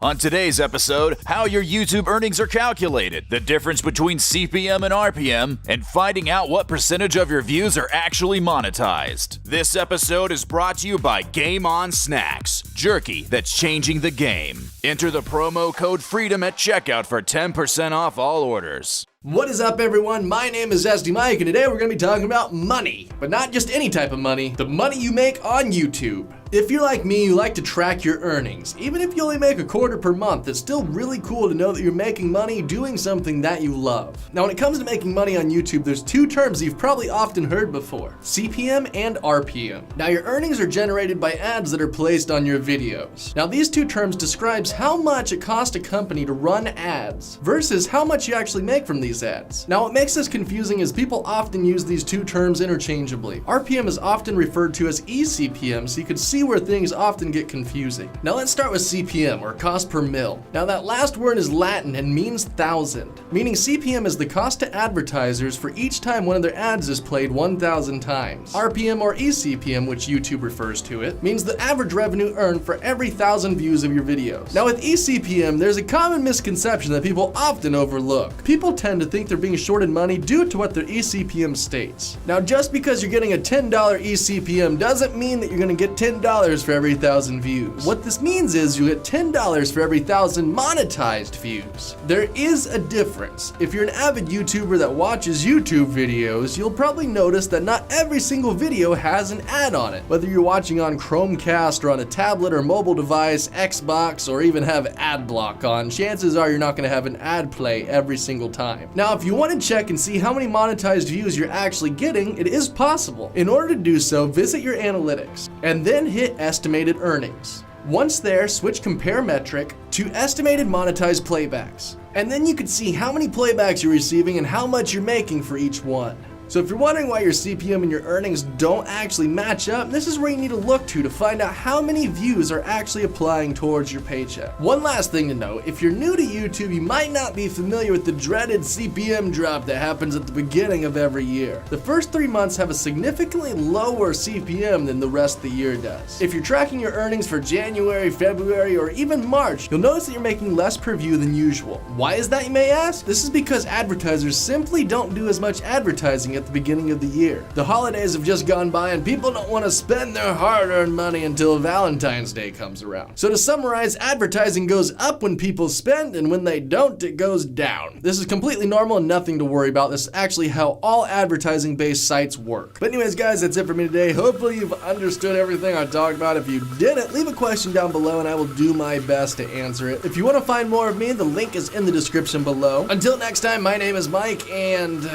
On today's episode, how your YouTube earnings are calculated, the difference between CPM and RPM, and finding out what percentage of your views are actually monetized. This episode is brought to you by Game On Snacks, jerky that's changing the game. Enter the promo code FREEDOM at checkout for 10% off all orders. What is up, everyone? My name is SD Mike, and today we're going to be talking about money. But not just any type of money, the money you make on YouTube. If you're like me, you like to track your earnings. Even if you only make a quarter per month, it's still really cool to know that you're making money doing something that you love. Now, when it comes to making money on YouTube, there's two terms you've probably often heard before: CPM and RPM. Now, your earnings are generated by ads that are placed on your videos. Now, these two terms describes how much it costs a company to run ads versus how much you actually make from these ads. Now, what makes this confusing is people often use these two terms interchangeably. RPM is often referred to as eCPM, so you can see where things often get confusing. Now let's start with CPM, or cost per mil. Now that last word is Latin and means thousand, meaning CPM is the cost to advertisers for each time one of their ads is played 1,000 times. RPM, or eCPM, which YouTube refers to it, means the average revenue earned for every 1,000 views of your videos. Now with eCPM, there's a common misconception that people often overlook. People tend to think they're being shorted money due to what their eCPM states. Now just because you're getting a $10 eCPM doesn't mean that you're going to get $10 for every 1,000 views. What this means is you get $10 for every 1,000 monetized views. There is a difference. If you're an avid YouTuber that watches YouTube videos, you'll probably notice that not every single video has an ad on it. Whether you're watching on Chromecast or on a tablet or mobile device, Xbox, or even have ad block on, chances are you're not going to have an ad play every single time. Now, if you want to check and see how many monetized views you're actually getting, it is possible. In order to do so, visit your analytics and then hit estimated earnings. Once there, switch compare metric to estimated monetized playbacks. And then you can see how many playbacks you're receiving and how much you're making for each one. So if you're wondering why your CPM and your earnings don't actually match up, this is where you need to look to find out how many views are actually applying towards your paycheck. One last thing to note, if you're new to YouTube, you might not be familiar with the dreaded CPM drop that happens at the beginning of every year. The first 3 months have a significantly lower CPM than the rest of the year does. If you're tracking your earnings for January, February, or even March, you'll notice that you're making less per view than usual. Why is that, you may ask? This is because advertisers simply don't do as much advertising at the beginning of the year. The holidays have just gone by and people don't want to spend their hard-earned money until Valentine's Day comes around. So to summarize, advertising goes up when people spend, and when they don't, it goes down. This is completely normal and nothing to worry about. This is actually how all advertising-based sites work. But anyways, guys, that's it for me today. Hopefully you've understood everything I talked about. If you didn't, leave a question down below and I will do my best to answer it. If you want to find more of me, the link is in the description below. Until next time, my name is Mike, and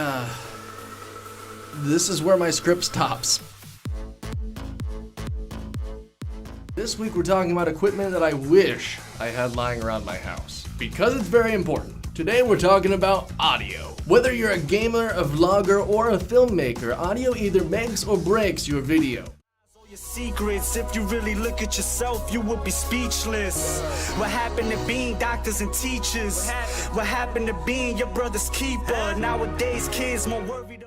this is where my script stops. This week we're talking about equipment that I wish I had lying around my house, because it's very important. Today we're talking about audio. Whether you're a gamer, a vlogger, or a filmmaker, audio either makes or breaks your video. Secrets, if you really look at yourself, you would be speechless. What happened to being doctors and teachers? What happened to being your brother's keeper? Nowadays kids more worried